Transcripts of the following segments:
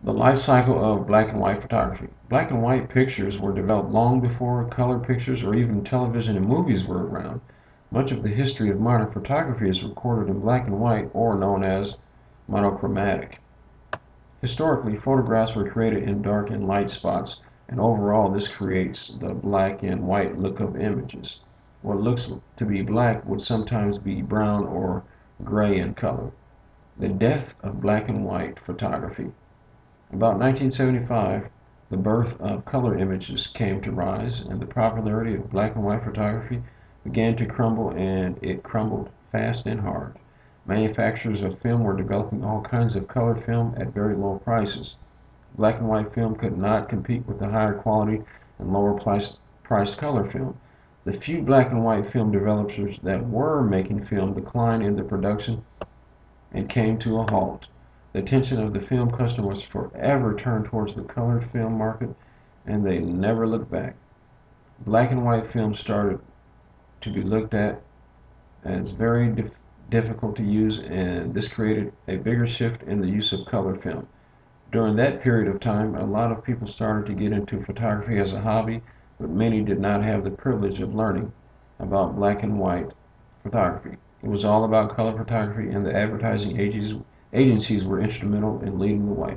The life cycle of black and white photography. Black and white pictures were developed long before color pictures or even television and movies were around. Much of the history of modern photography is recorded in black and white, or known as monochromatic. Historically, photographs were created in dark and light spots, and overall this creates the black and white look of images. What looks to be black would sometimes be brown or gray in color. The death of black and white photography. About 1975, the birth of color images came to rise, and the popularity of black and white photography began to crumble, and it crumbled fast and hard. Manufacturers of film were developing all kinds of color film at very low prices. Black and white film could not compete with the higher quality and lower priced color film. The few black and white film developers that were making film declined in their production and came to a halt. The attention of the film customer was forever turned towards the colored film market, and they never looked back. Black and white film started to be looked at as very difficult to use, and this created a bigger shift in the use of color film. During that period of time, a lot of people started to get into photography as a hobby, but many did not have the privilege of learning about black and white photography. It was all about color photography, and the advertising agencies were instrumental in leading the way.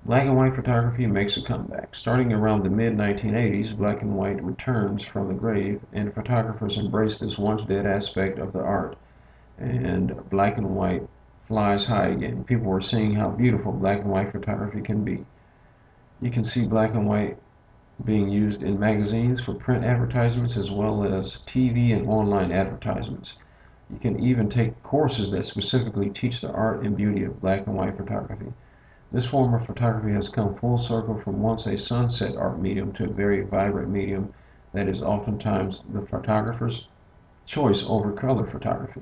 Black and white photography makes a comeback. Starting around the mid-1980s, black and white returns from the grave, and photographers embrace this once dead aspect of the art, and black and white flies high again. People were seeing how beautiful black and white photography can be. You can see black and white being used in magazines for print advertisements as well as TV and online advertisements. You can even take courses that specifically teach the art and beauty of black and white photography. This form of photography has come full circle from once a sunset art medium to a very vibrant medium that is oftentimes the photographer's choice over color photography.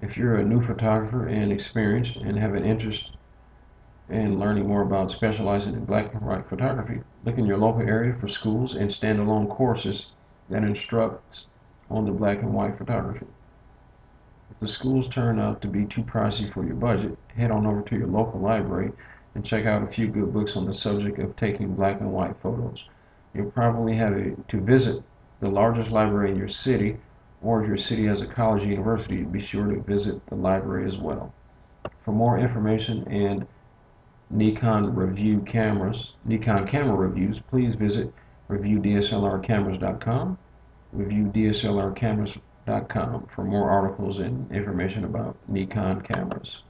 If you're a new photographer and experienced and have an interest in learning more about specializing in black and white photography, look in your local area for schools and standalone courses that instruct on the black and white photography. If the schools turn out to be too pricey for your budget, head on over to your local library and check out a few good books on the subject of taking black and white photos. You'll probably have to visit the largest library in your city, or if your city has a college or university, be sure to visit the library as well. For more information and Nikon camera reviews, please visit reviewdslrcameras.com, reviewdslrcameras.com for more articles and information about Nikon cameras.